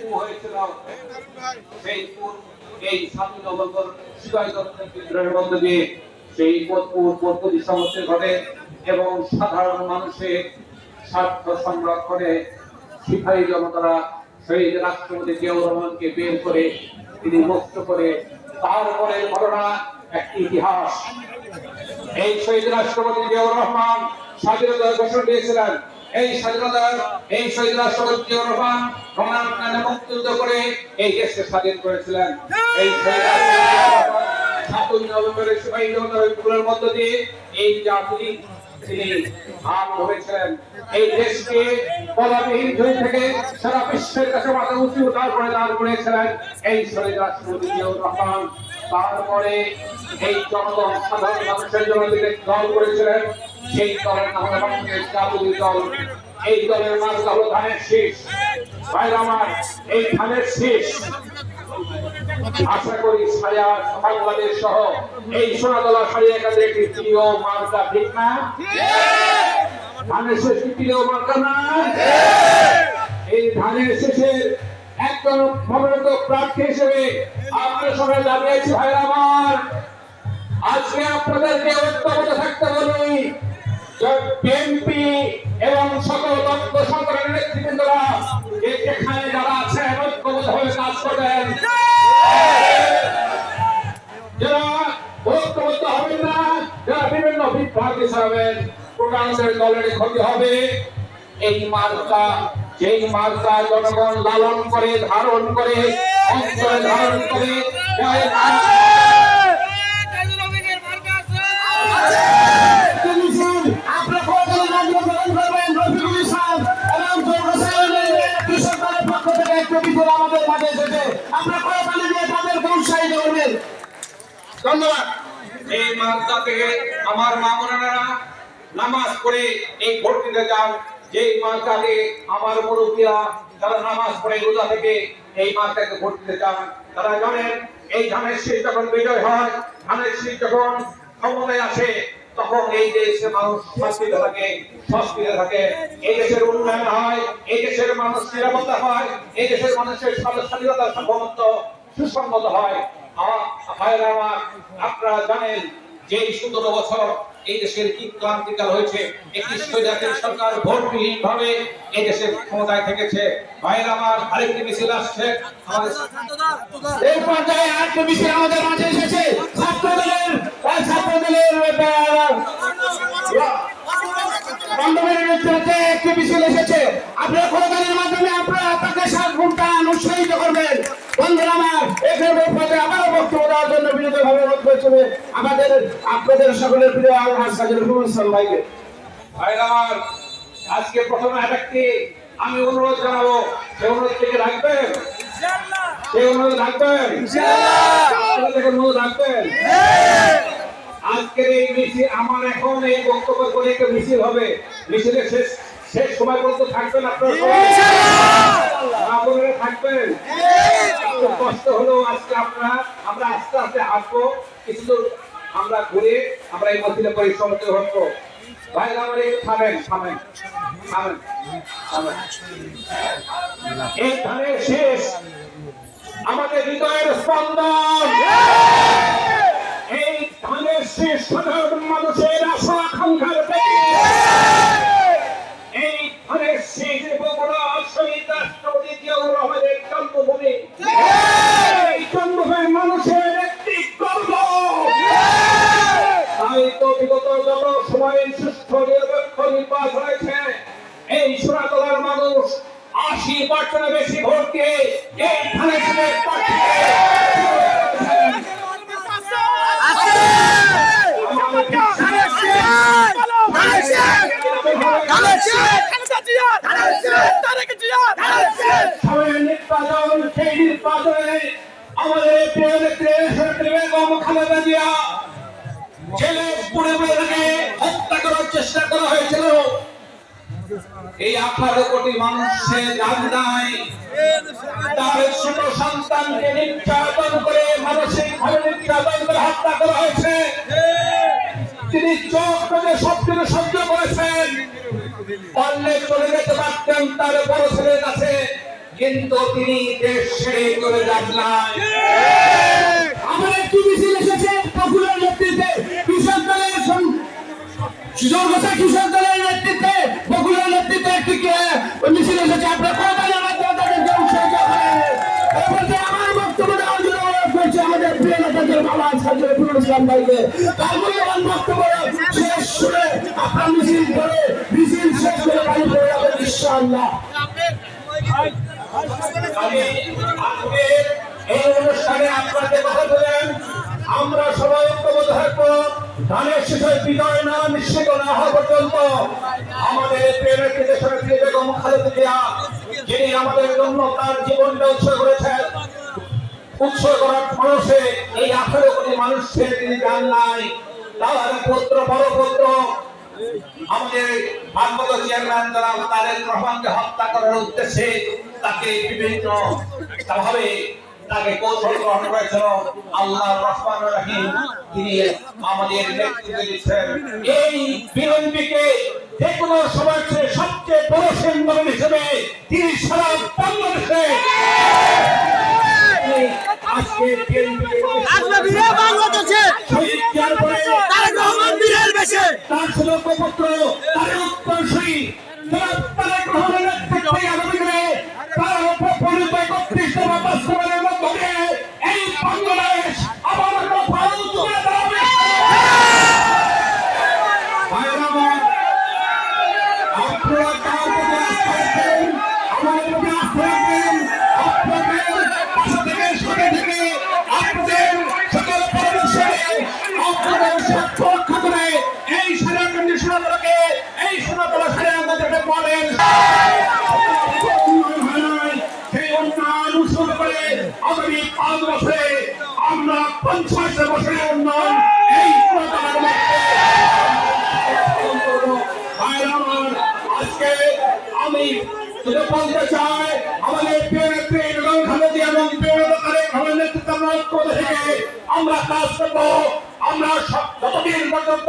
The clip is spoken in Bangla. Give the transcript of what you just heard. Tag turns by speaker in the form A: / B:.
A: কু হয়েছিল সেই এই 7 নভেম্বর সিপাহী বিদ্রোহের মধ্য দিয়ে সেই পরিসমাপ্তি ঘটে এবং সাধারণ মানুষের স্বার্থ সংরক্ষণে সিপাহী জনতারা শহীদ রাষ্ট্রপতি জিয়াউর রহমানকে বের করে তিনি মুক্ত করে তারপরে ঘটনা একটি ইতিহাস। এই শহীদ রাষ্ট্রপতি জিয়াউর রহমান স্বাধীনতার ঘোষণা দিয়েছিলেন। এই শহীদ রাষ্ট্রপতি জিয়াউর রহমান রণাঙ্গনে মুক্তিযুদ্ধ করে এই দেশকে স্বাধীন করেছিলেন। এই শহীদ রাষ্ট্রপতি 7 নভেম্বরের সিপাহী জনতার বিপ্লবের মধ্য দিয়ে এই জাতি তিনি হাত ধরেছিলেন। এই দেশকে পদাবিহীন থেকে সারা বিশ্বের কাছে মাথা উঁচু করে দাঁড় করেছিলেন এই শহীদ রাষ্ট্রপতি জিয়াউর রহমান। তারপরে এই জনগণ সাধারণ মানুষের জন্য দল করেছিলেন, সেই দলের নাম হলো বাংলাদেশ জাতীয় দল। এই দলের নাম হলো ধানের শীষ। ভাইরা আমার, এই ধানের শীষ আশা করি সারা বাংলাদেশ সহ এই সোনাতলা সারিয়া কাছে একটি প্রিয় মার্কা, ঠিক না? ধানের শীষ প্রিয় মার্কা না? এই ধানের শীষের একজন মনোনীত প্রার্থী হিসেবে আপনার সবাই দাঁড়িয়েছি। ভাইরা আমার, আজকে আপনাদেরকে ঐক্যবদ্ধ থাকতে বলি। বিএনপি এবং সকল তত্ত্ব সংগঠনের নেতৃবৃন্দরা যেখানে যারা আছেন ঐক্যবদ্ধ হয়ে কাজ করবেন। যারা ঐক্যবদ্ধ হবেন না, যারা বিভিন্ন বিভ্রান্তি ছড়াবেন, প্রকাশের দলের ক্ষতি হবে। এই মার্কা, যেই মার্কা জনগণ লালন করে, ধারণ করে, অন্তরে ধারণ করে, ধন্যবাদ। এই মাদ্রাসা থেকে আমার মা বোনেরা নামাজ পড়ে এই ভোট দিতে যান। যেই মাদ্রাসাতে আমার মুরব্বীরা যারা নামাজ পড়ে রোজা থেকে এই মাদ্রাসাকে ভোট দিতে চান, তারা জানেন এই ধানের শীষ যখন বিজয় হয়, ধানের শীষ যখন ক্ষমতায় আসে, তখন এই দেশের মানুষ শান্তিতে থাকে, সংস্কৃতিতে থাকে, এই দেশের উন্নয়ন হয়, এই দেশের মানুষ নিরাপত্তা হয়, এই দেশের মানুষের স্বাধীনতা সার্বভৌমত্ব সুসংগত হয়। ভাইরা আমার, আপনারা জানেন যে 17 বছর এই দেশের কি ক্রান্তিকাল হয়েছে। একটি স্বৈরাচারী সরকার ভোটবিহীন ভাবে এই দেশের ক্ষমতায় থেকেছে। ভাইরা আমার, আরেকটি মিছিল আসছে আমাদের এই পর্যায়ে। আরেকটি মিছিল আমাদের মাঝে এসেছে ছাত্রদলের একটি মিছিল এসেছে। আপনারা কোরবানির মাধ্যমে আপনারা তাকে 7 ঘন্টা উৎসাহিত করবেন। বন্ধুরা আমার, এখানে আবারও বক্তব্য দেওয়ার জন্য বিনীতভাবে অনুরোধ করছি আপনাদের সকলের প্রিয় আলহাজ কাজী রহমান ইসলাম ভাইকে। ভাইরা আমার, আজকে প্রথমে আরেকটি আমি অনুরোধ জানাবো, সেই অনুরোধ থেকে রাখবেন, সেই অনুরোধ রাখবেন, অনুরোধ রাখবেন। আজকের এই মিছিল, আমার এখন এই বক্তব্য করে একটা মিছিল হবে, মিছিলের শেষ সময় পর্যন্ত থাকবেন আপনারা সবাই, থাকবেন। কষ্ট হলো আজকে আমরা আস্তে আস্তে হাঁটবো, কিছু আমরা ঘুরে আমরা এই মসজিদে পরিশ্রমিত হবো। ভাই আমার এই থামেন। এই ধানের শেষ আমাদের হৃদয়ের স্পন্দন। এই ধানের শেষ সাধারণ মানুষের আশা আকাঙ্ক্ষার এই ধানের শেষ বগুড়া শহীদ রাষ্ট্রপতি জিয়াউর রহমানের জন্মভূমি। এই জন্মভূমির মানুষের একটি গর্ব। তাই তো বিগত যত সময় সুষ্ঠু নিরপেক্ষ নির্বাচন হয়েছে, এই সোনাতলার মানুষ 80% বেশি ভোট দিয়ে এই ধানের শেষ নির্বাচনে আমাদের প্রিয় নেত্রী বেগম খালেদা জিয়া জেলে পুড়ে হত্যা করার চেষ্টা করা হয়েছিল। এই 18 কোটি মানুষের জানদায় তার ছোট সন্তানকে নির্যাতন করে, মানসিকভাবে নির্যাতন করে হত্যা করা হয়েছে। তিনি চোখ করে সবকিছু সহ্য করেছেন। পারলে চলে যেতে পারতেন তার বড় ছেলের কাছে, কিন্তু তিনি দেশ ছেড়ে চলে যান নাই।
B: আমার একটি মিছিল এসেছে পপুলার নেতৃত্বে কৃষক দলের কৃষক দলের নেতৃত্বে পপুলার নেতৃত্বে একটি মিছিল এসেছে। আপনারা কোথায় আমাদের তাদেরকে উৎসাহিত করেন। আমার বক্তব্য দেওয়ার জন্য অনুরোধ করছি আমাদের প্রিয় নেতাদের বাবা সাজ্জাদ ইসলাম ভাইকে। তার মূল্যবান বক্তব্য শেষ শুনে আপনার মিছিল করে মিছিল শেষ করে বাড়ি ফিরে যাবেন ইনশাআল্লাহ।
A: আমি আজকে এই অনুষ্ঠানে আপনাদের কথা বলেন, আমরা সবাই ঐক্যবদ্ধ থাকবো। ধানের শেষের বিজয় না নিশ্চিত না হওয়া পর্যন্ত আমাদের প্রেমের দেশনেত্রী বেগম খালেদা জিয়া, যিনি আমাদের জন্য তার জীবনটা উৎসর্গ করেছেন, উৎসর্গ করার মানুষে এই 18 কোটি মানুষ ছেড়ে তিনি যান নাই। তার পুত্র বড় পুত্র আমাদের ভারপ্রাপ্ত চেয়ারম্যান জনাব তারেক রহমানকে হত্যা করার উদ্দেশ্যে তাকে বিভিন্ন ভাবে তাকে কৌশল গ্রহণ করেছিল। আল্লাহ রহমান রহিম তিনি আমাদের নেতৃত্ব দিচ্ছেন। এই বিএনপিকে যে কোনো সময় সবচেয়ে বড় সংগঠন হিসেবে তিনি সারা বাংলাদেশে আজকে তার ষোলক পুত্র তার উত্তরসূরি তারেক রহমানের নেতৃত্বে আগামী দিনে তার পরিচয় 31 বাস্তবায়নের মাধ্যমে এই বাংলাদেশ আবার উঠে দাঁড়াবে। আপনারা তার প্রতি আস্থা রাখবেন, আমাদের প্রতি আস্থা রাখবেন। আপনাদের পাশে থেকে সঙ্গে থেকে আপনাদের সকল পরামর্শ আপনাদের স্বার্থ রক্ষা করে এই সারাকান্দি সোনাতলাকে এই সোনাতলা সারে আমাদের বলেন সেই উন্নয়ন শুরু করে আগামী 5 বছরে আমরা 50 বছরের উন্নয়ন এই আজকে আমি বলতে চাই আমাদের প্রিয় নেত্রী বেগম খালেদা জিয়া এবং প্রিয় নেতা তারেক রহমানের নেতৃত্বে আমরা ঐক্য থেকে আমরা কাজ করবো। আমরা যতদিন পর্যন্ত